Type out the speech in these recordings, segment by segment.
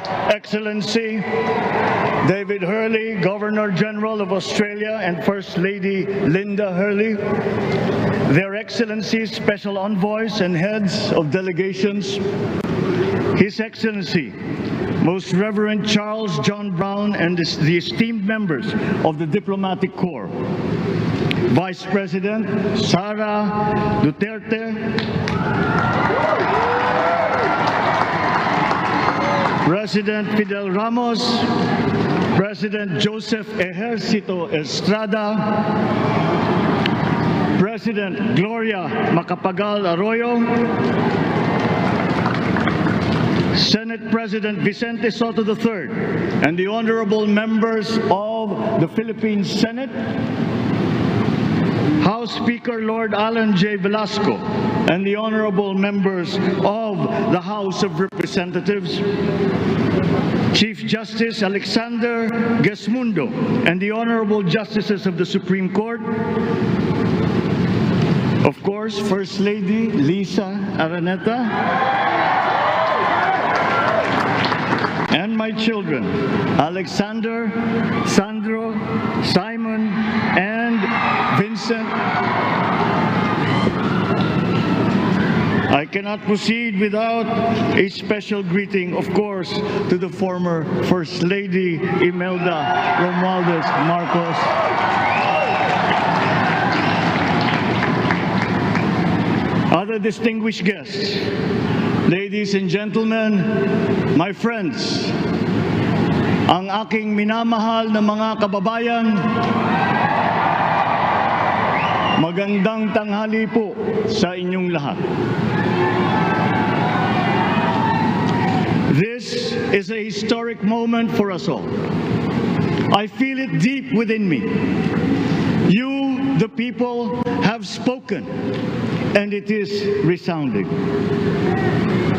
Excellency David Hurley, Governor-General of Australia, and First Lady Linda Hurley, Their Excellencies, Special Envoys, and Heads of Delegations, His Excellency, Most Reverend Charles John Brown, and the esteemed members of the Diplomatic Corps, Vice President Sara Duterte, President Fidel Ramos, President Joseph Ejercito Estrada, President Gloria Macapagal Arroyo, Senate President Vicente Soto III, and the honorable members of the Philippine Senate, House Speaker Lord Alan J. Velasco, and the honorable members of the House of Representatives, Chief Justice Alexander Gesmundo, and the honorable justices of the Supreme Court, of course, First Lady Lisa Araneta, and my children, Alexander, Sandro, Simon, and Vincent. I cannot proceed without a special greeting, of course, to the former First Lady Imelda Romualdez Marcos. Other distinguished guests, ladies and gentlemen, my friends, ang aking minamahal na mga kababayan, magandang tanghali po sa inyong lahat. This is a historic moment for us all. I feel it deep within me. You, the people, have spoken, and it is resounding.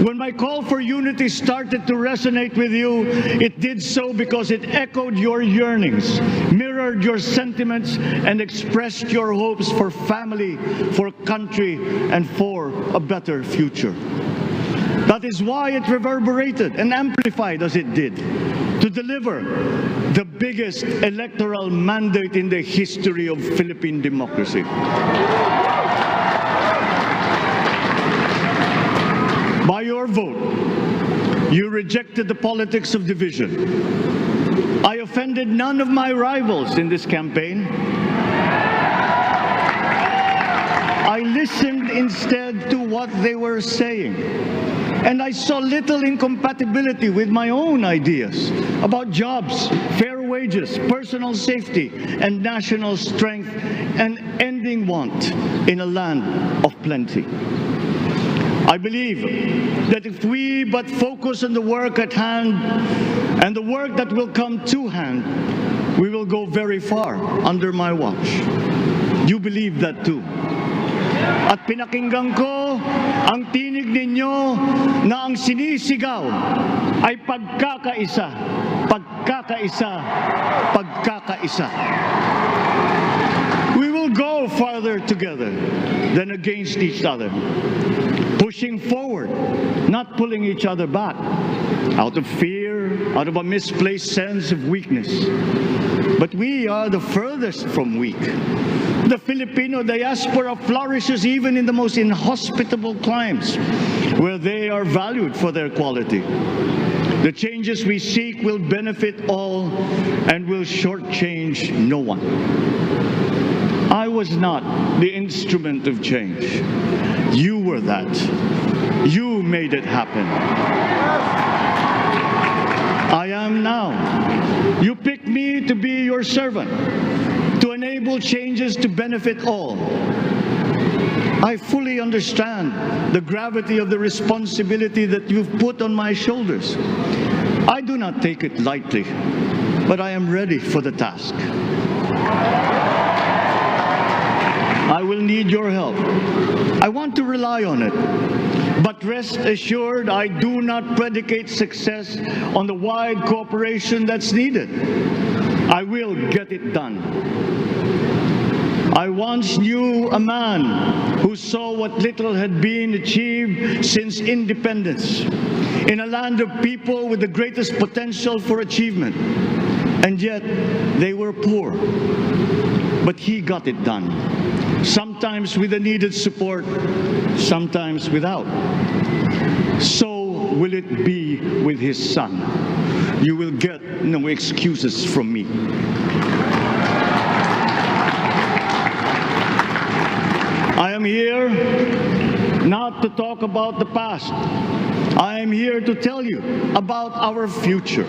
When my call for unity started to resonate with you, it did so because it echoed your yearnings, mirrored your sentiments, and expressed your hopes for family, for country, and for a better future. That is why it reverberated and amplified as it did, to deliver the biggest electoral mandate in the history of Philippine democracy. By your vote, you rejected the politics of division. I offended none of my rivals in this campaign. I listened instead to what they were saying. And I saw little incompatibility with my own ideas about jobs, fair wages, personal safety, and national strength, and ending want in a land of plenty. I believe that if we but focus on the work at hand and the work that will come to hand, we will go very far under my watch. You believe that too. At pinakinggan ko ang tinig ninyo na ang sinisigaw ay pagkakaisa, pagkakaisa, pagkakaisa. We will go farther together than against each other, pushing forward, not pulling each other back, out of fear, out of a misplaced sense of weakness. But we are the furthest from weak. The Filipino diaspora flourishes even in the most inhospitable climes, where they are valued for their quality. The changes we seek will benefit all and will shortchange no one. I was not the instrument of change. You were that. You made it happen. I am now. You picked me to be your servant, to enable changes to benefit all. I fully understand the gravity of the responsibility that you've put on my shoulders. I do not take it lightly, but I am ready for the task. I will need your help. I want to rely on it. But rest assured, I do not predicate success on the wide cooperation that's needed. I will get it done. I once knew a man who saw what little had been achieved since independence. in a land of people with the greatest potential for achievement. And yet, they were poor. But he got it done. Sometimes with the needed support, sometimes without. So will it be with his son. You will get no excuses from me. I am here not to talk about the past. I am here to tell you about our future.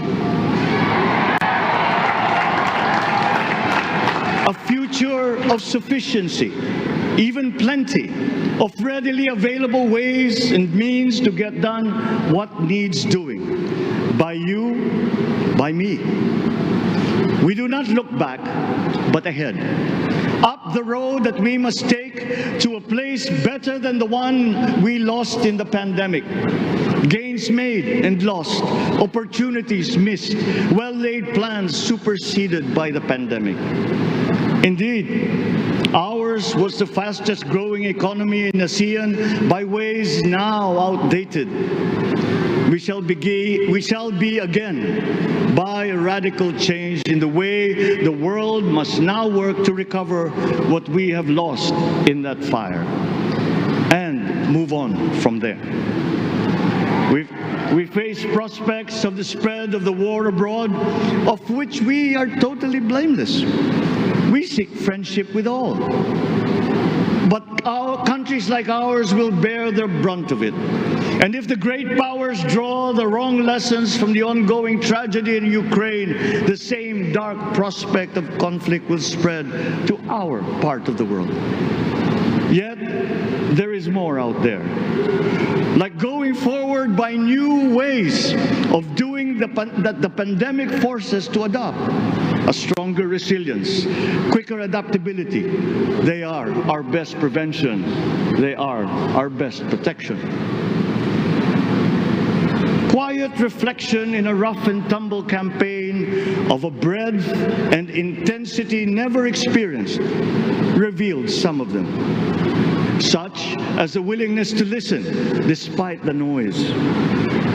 A future of sufficiency, even plenty, of readily available ways and means to get done what needs doing. By you, by me. We do not look back, but ahead. Up the road that we must take to a place better than the one we lost in the pandemic. Gains made and lost, opportunities missed, well-laid plans superseded by the pandemic. Indeed, ours was the fastest growing economy in ASEAN by ways now outdated. We shall be again by a radical change in the way the world must now work to recover what we have lost in that fire and move on from there. We face prospects of the spread of the war abroad, of which we are totally blameless. We seek friendship with all. But countries like ours will bear the brunt of it. And if the great powers draw the wrong lessons from the ongoing tragedy in Ukraine, the same dark prospect of conflict will spread to our part of the world. Yet, there is more out there. Like going forward by new ways of doing that the pandemic forces to adopt. A stronger resilience, quicker adaptability. They are our best prevention. They are our best protection. Quiet reflection in a rough and tumble campaign of a breadth and intensity never experienced revealed some of them, such as the willingness to listen despite the noise,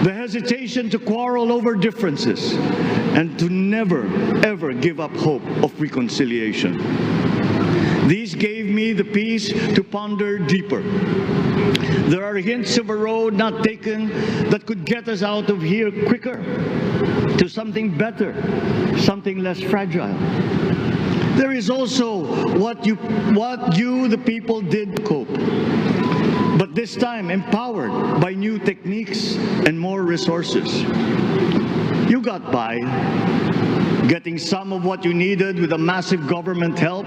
the hesitation to quarrel over differences, and to never, ever give up hope of reconciliation. These gave me the peace to ponder deeper. There are hints of a road not taken that could get us out of here quicker to something better, something less fragile. There is also what you, the people, did cope. But this time empowered by new techniques and more resources. You got by, getting some of what you needed with a massive government help.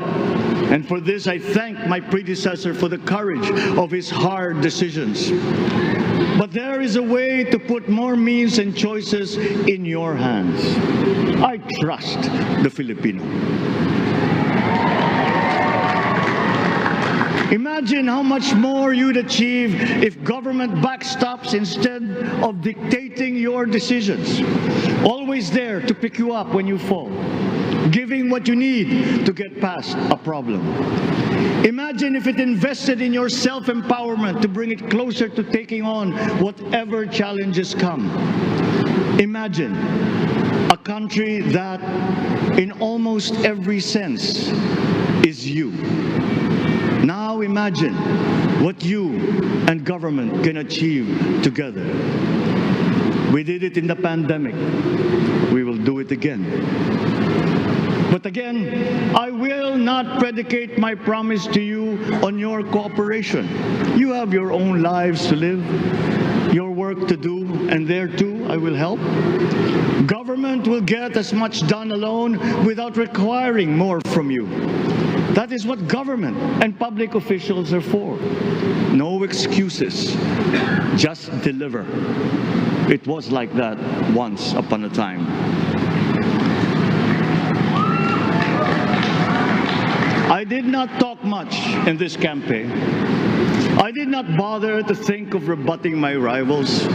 And for this, I thank my predecessor for the courage of his hard decisions. But there is a way to put more means and choices in your hands. I trust the Filipino. Imagine how much more you'd achieve if government backstops instead of dictating your decisions. Always there to pick you up when you fall. Giving what you need to get past a problem. Imagine if it invested in your self-empowerment to bring it closer to taking on whatever challenges come. Imagine a country that, in almost every sense, is you. Now imagine what you and government can achieve together. We did it in the pandemic. We will do it again. But again, I will not predicate my promise to you on your cooperation. You have your own lives to live, your work to do, and there too I will help. Government will get as much done alone without requiring more from you. That is what government and public officials are for. No excuses, just deliver. It was like that once upon a time. I did not talk much in this campaign. I did not bother to think of rebutting my rivals.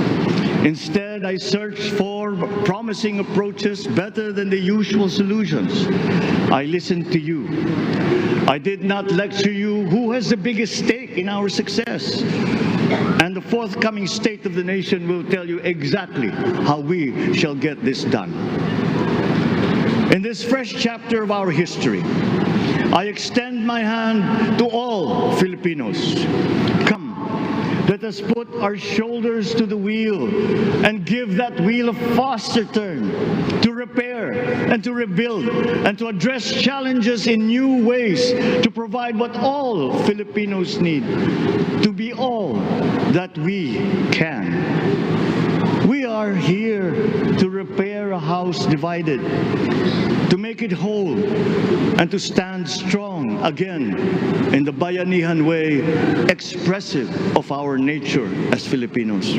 Instead, I searched for promising approaches better than the usual solutions. I listened to you. I did not lecture you who has the biggest stake in our success. And the forthcoming State of the Nation will tell you exactly how we shall get this done. In this fresh chapter of our history, I extend my hand to all Filipinos. Come, let us put our shoulders to the wheel and give that wheel a faster turn to repair and to rebuild and to address challenges in new ways, to provide what all Filipinos need, to be all that we can. We are here to repair a house divided, to make it whole, and to stand strong again in the Bayanihan way, expressive of our nature as Filipinos.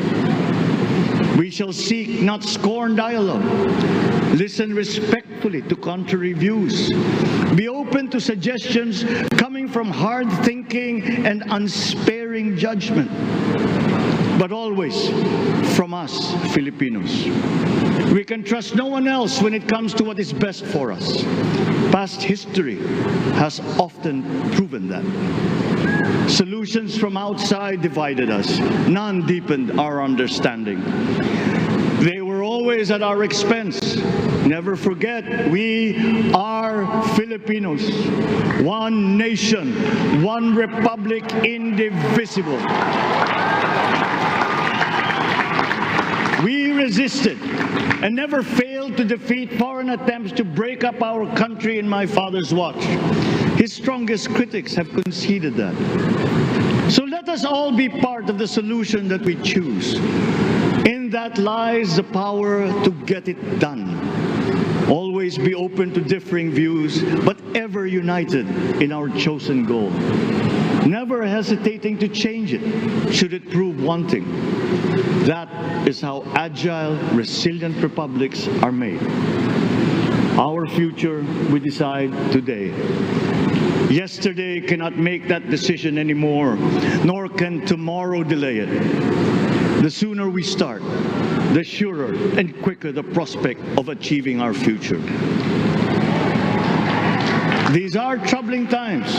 We shall seek, not scorn, dialogue. Listen respectfully to contrary views. Be open to suggestions coming from hard thinking and unsparing judgment. But always from us, Filipinos. We can trust no one else when it comes to what is best for us. Past history has often proven that. Solutions from outside divided us. None deepened our understanding. They were always at our expense. Never forget, we are Filipinos. One nation, one republic, indivisible. We resisted and never failed to defeat foreign attempts to break up our country in my father's watch. His strongest critics have conceded that. So let us all be part of the solution that we choose. In that lies the power to get it done. Always be open to differing views, but ever united in our chosen goal. Never hesitating to change it, should it prove wanting. That is how agile, resilient republics are made. Our future, we decide today. Yesterday cannot make that decision anymore, nor can tomorrow delay it. The sooner we start, the surer and quicker the prospect of achieving our future. These are troubling times.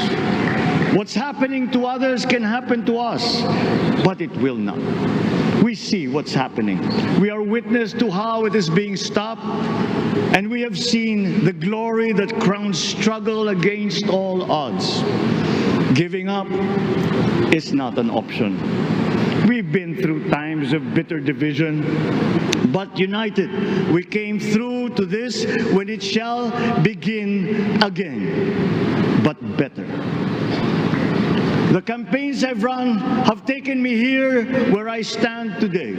What's happening to others can happen to us, but it will not. We see what's happening. We are witness to how it is being stopped, and we have seen the glory that crowns struggle against all odds. Giving up is not an option. We've been through times of bitter division, but united, we came through to this when it shall begin again, but better. The campaigns I've run have taken me here where I stand today.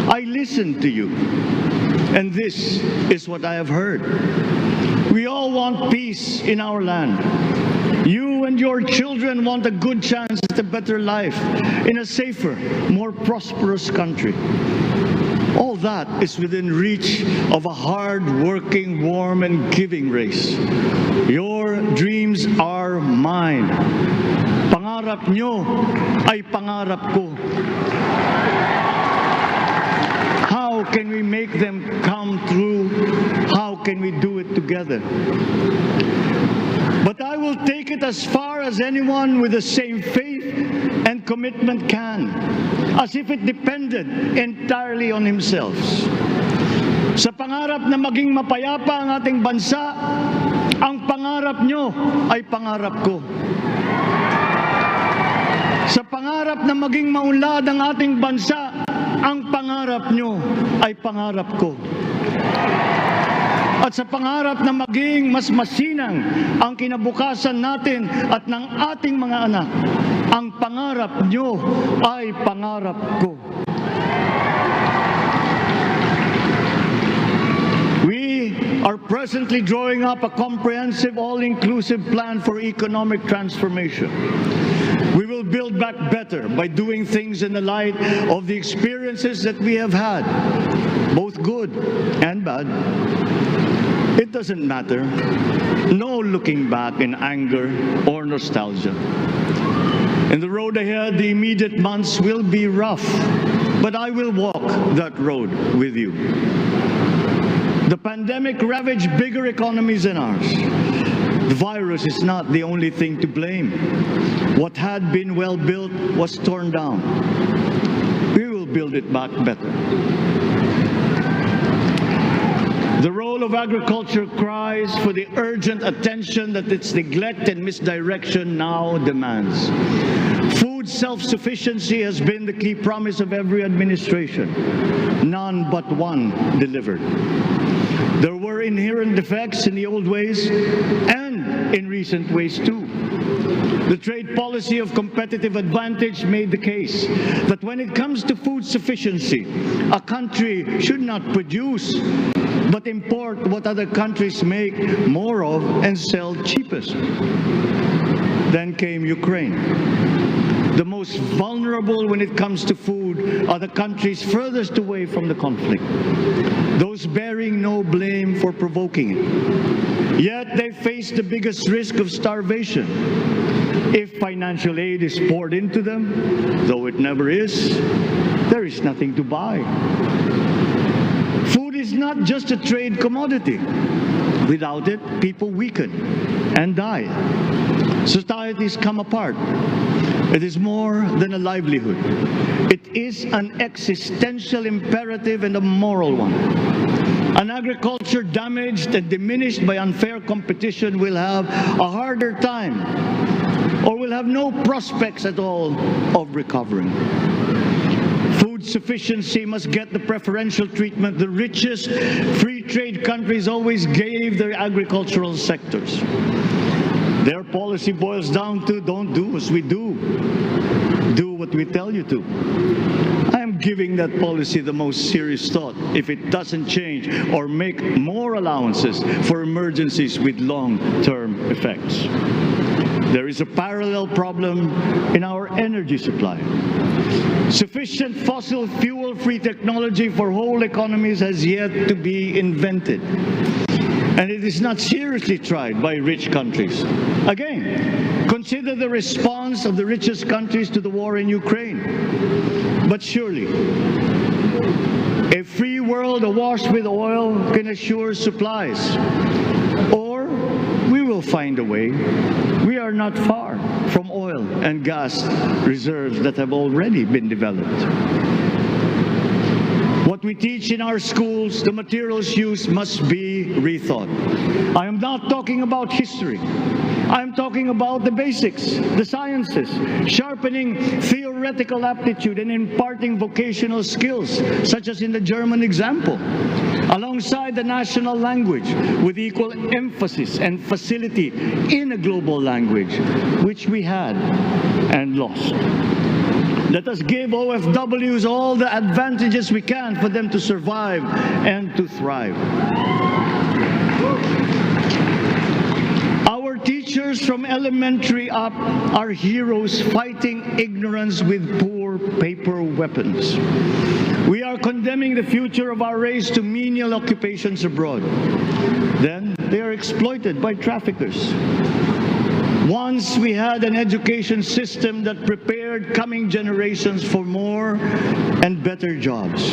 I listened to you, and this is what I have heard. We all want peace in our land. You and your children want a good chance at a better life in a safer, more prosperous country. All that is within reach of a hard-working, warm, and giving race. Your dreams are mine. Pangarap nyo ay pangarap ko. How can we make them come true? How can we do it together? But I will take it as far as anyone with the same faith and commitment can, as if it depended entirely on himself. Sa pangarap na maging mapayapa ang ating bansa, ang pangarap nyo ay pangarap ko. Sa pangarap na maging maunlad ang ating bansa, ang pangarap nyo ay pangarap ko. At sa pangarap na maging mas masinang ang kinabukasan natin at ng ating mga anak, ang pangarap nyo ay pangarap ko. We are presently drawing up a comprehensive, all-inclusive plan for economic transformation. We will build back better by doing things in the light of the experiences that we have had, both good and bad. It doesn't matter. No looking back in anger or nostalgia. In the road ahead, the immediate months will be rough, but I will walk that road with you. The pandemic ravaged bigger economies than ours. The virus is not the only thing to blame. What had been well built was torn down. We will build it back better. The role of agriculture cries for the urgent attention that its neglect and misdirection now demands. Food self-sufficiency has been the key promise of every administration. None but one delivered. There were inherent defects in the old ways and in recent ways too. The trade policy of competitive advantage made the case that when it comes to food sufficiency, a country should not produce but import what other countries make more of and sell cheapest. Then came Ukraine. The most vulnerable when it comes to food are the countries furthest away from the conflict, those bearing no blame for provoking it. Yet they face the biggest risk of starvation. If financial aid is poured into them, though it never is, there is nothing to buy. Food is not just a trade commodity. Without it, people weaken and die. Societies come apart. It is more than a livelihood. It is an existential imperative and a moral one. An agriculture damaged and diminished by unfair competition will have a harder time or will have no prospects at all of recovering. Food sufficiency must get the preferential treatment the richest free trade countries always gave their agricultural sectors. Their policy boils down to don't do as we do. Do what we tell you to. I am giving that policy the most serious thought if it doesn't change or make more allowances for emergencies with long-term effects. There is a parallel problem in our energy supply. Sufficient fossil fuel-free technology for whole economies has yet to be invented. And it is not seriously tried by rich countries. Again, consider the response of the richest countries to the war in Ukraine. But surely, a free world awash with oil can assure supplies. Or we will find a way. We are not far from oil and gas reserves that have already been developed. What we teach in our schools, the materials used must be rethought. I am not talking about history. I am talking about the basics, the sciences, sharpening theoretical aptitude and imparting vocational skills, such as in the German example, alongside the national language with equal emphasis and facility in a global language, which we had and lost. Let us give OFWs all the advantages we can for them to survive and to thrive. Our teachers from elementary up are heroes fighting ignorance with poor paper weapons. We are condemning the future of our race to menial occupations abroad. Then they are exploited by traffickers. Once we had an education system that prepared coming generations for more and better jobs.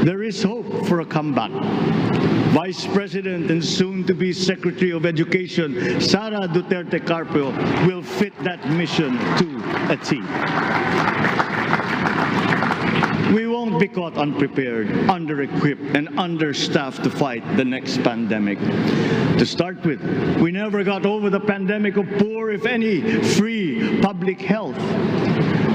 There is hope for a comeback. Vice President and soon-to-be Secretary of Education, Sara Duterte Carpio, will fit that mission to a T. We won't be caught unprepared, under-equipped, and understaffed to fight the next pandemic. To start with, we never got over the pandemic of poor, if any, free public health.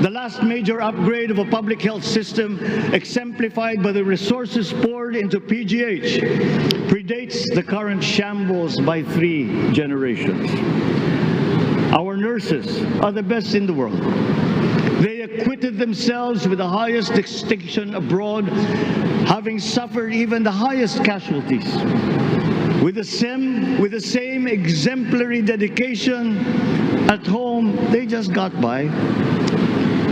The last major upgrade of a public health system, exemplified by the resources poured into PGH, predates the current shambles by 3 generations. Our nurses are the best in the world. They acquitted themselves with the highest distinction abroad, having suffered even the highest casualties. With the same exemplary dedication at home, they just got by.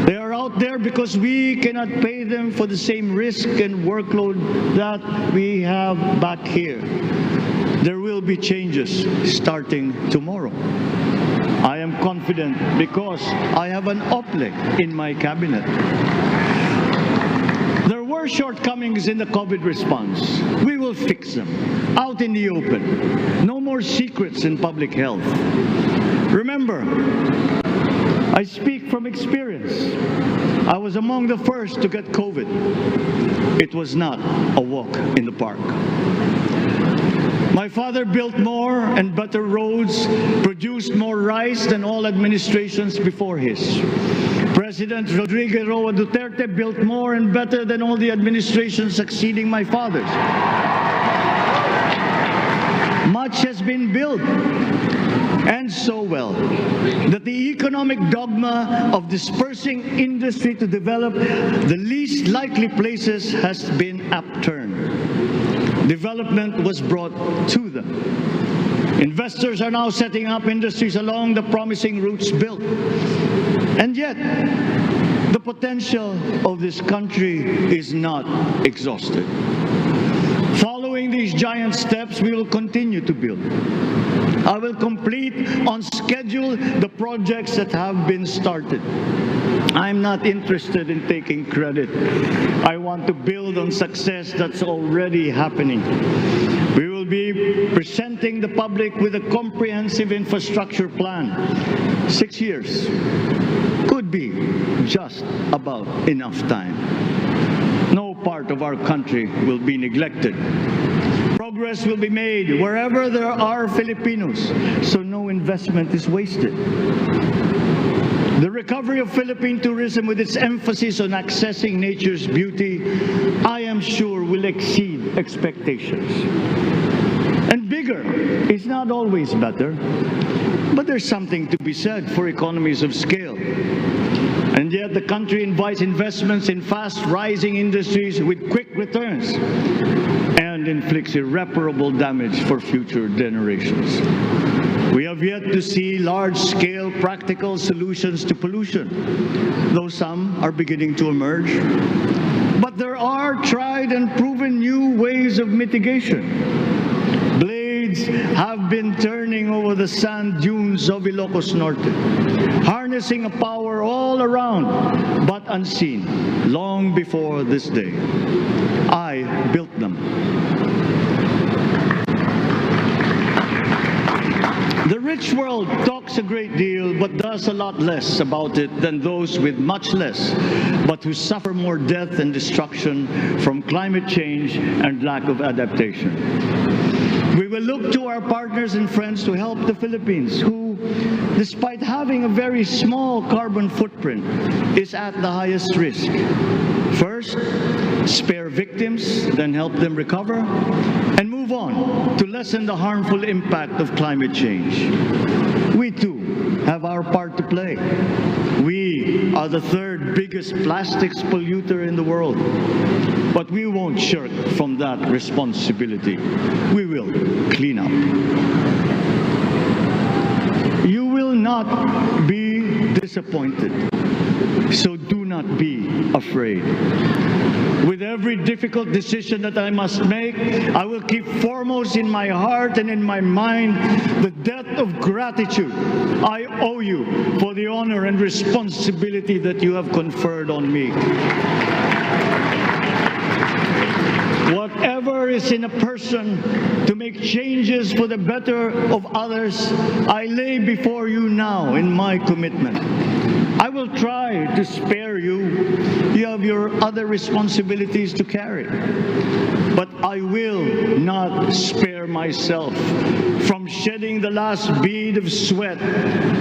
They are out there because we cannot pay them for the same risk and workload that we have back here. There will be changes starting tomorrow. I am confident because I have an OPLEC in my cabinet. There were were shortcomings in the COVID response. We will fix them out in the open. No more secrets in public health. Remember, I speak from experience. I was among the first to get COVID. It was not a walk in the park. My father built more and better roads, produced more rice than all administrations before his. President Rodrigo Roa Duterte built more and better than all the administrations succeeding my father's. Much has been built, and so well, that the economic dogma of dispersing industry to develop the least likely places has been upturned. Development was brought to them. Investors are now setting up industries along the promising routes built. And yet, the potential of this country is not exhausted. Following these giant steps, we will continue to build. I will complete on schedule the projects that have been started. I'm not interested in taking credit. I want to build on success that's already happening. We will be presenting the public with a comprehensive infrastructure plan. 6 years could be just about enough time. No part of our country will be neglected. Progress will be made wherever there are Filipinos, so no investment is wasted. The recovery of Philippine tourism, with its emphasis on accessing nature's beauty, I am sure will exceed expectations. And bigger is not always better, but there's something to be said for economies of scale. And yet the country invites investments in fast-rising industries with quick returns and inflicts irreparable damage for future generations. We have yet to see large-scale practical solutions to pollution, though some are beginning to emerge. But there are tried and proven new ways of mitigation. Blades have been turning over the sand dunes of Ilocos Norte, harnessing a power all around, but unseen, long before this day. I built them. The rich world talks a great deal, but does a lot less about it than those with much less, but who suffer more death and destruction from climate change and lack of adaptation. We will look to our partners and friends to help the Philippines, who, despite having a very small carbon footprint, is at the highest risk. First, spare victims, then help them recover, and move on to lessen the harmful impact of climate change. We too have our part to play. We are the third biggest plastics polluter in the world, but we won't shirk from that responsibility. We will clean up. You will not be disappointed, so do not be afraid. With every difficult decision that I must make, I will keep foremost in my heart and in my mind the debt of gratitude I owe you for the honor and responsibility that you have conferred on me. Whatever is in a person to make changes for the better of others, I lay before you now in my commitment. I will try to spare you. You have your other responsibilities to carry. But I will not spare myself from shedding the last bead of sweat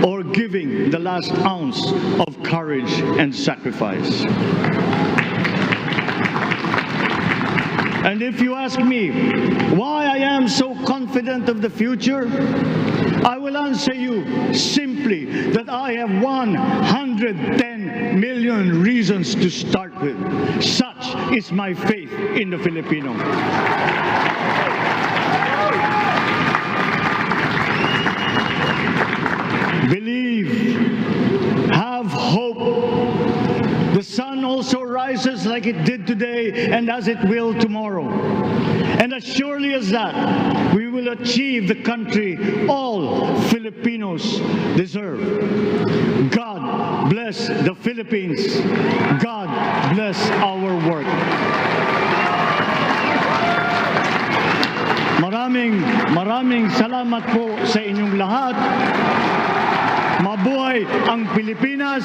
or giving the last ounce of courage and sacrifice. And if you ask me why I am so confident of the future, I will answer you simply that I have 110 million reasons to start with. Such is my faith in the Filipino. Believe, have hope. The sun also rises rises like it did today and as it will tomorrow. And as surely as that, we will achieve the country all Filipinos deserve. God bless the Philippines. God bless our work. Maraming salamat po sa inyong lahat. Mabuhay ang Pilipinas.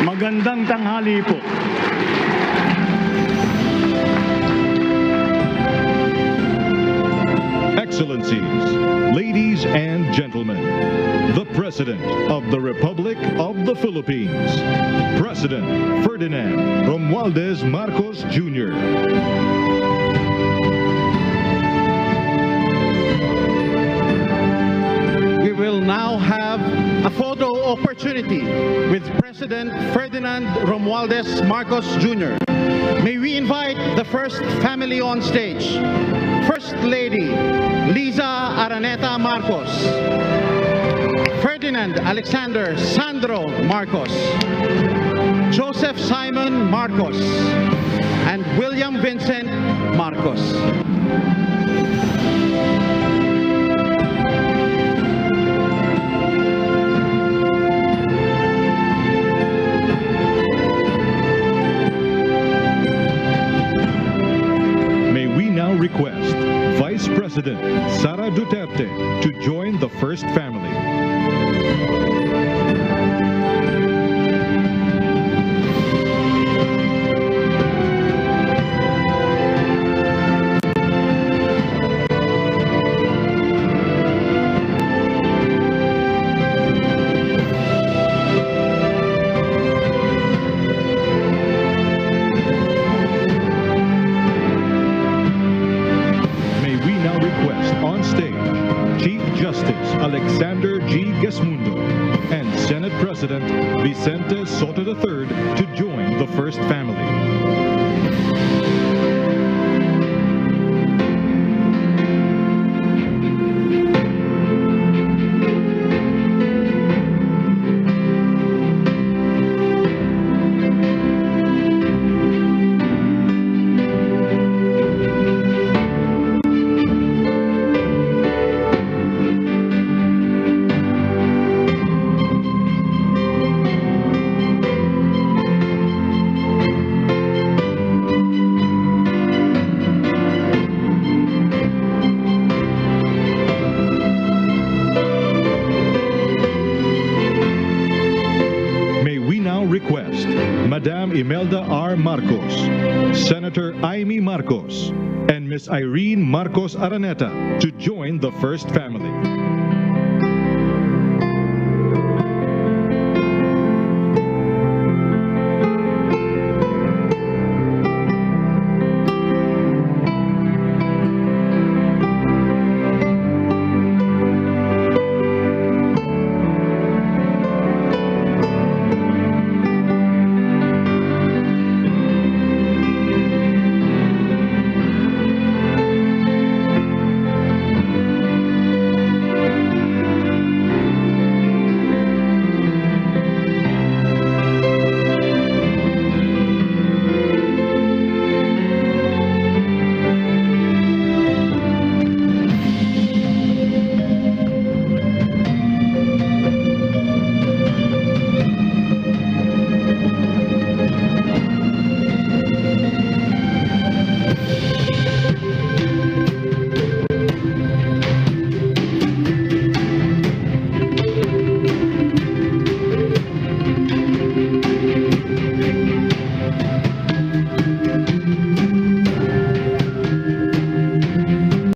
Magandang tanghali po. Excellencies, ladies and gentlemen, the President of the Republic of the Philippines, President Ferdinand Romualdez Marcos Jr. We will now have a photo opportunity with President Ferdinand Romualdez Marcos Jr. May we invite the first family on stage. First Lady Liza Araneta Marcos, Ferdinand Alexander Sandro Marcos, Joseph Simon Marcos, and William Vincent Marcos. May we now request Vice President Sara Duterte to join the first family. Alexander G. Gesmundo and Senate President Vicente Soto III to join the first family. Request Madam Imelda R. Marcos, Senator Amy Marcos, and Ms. Irene Marcos Araneta to join the first family.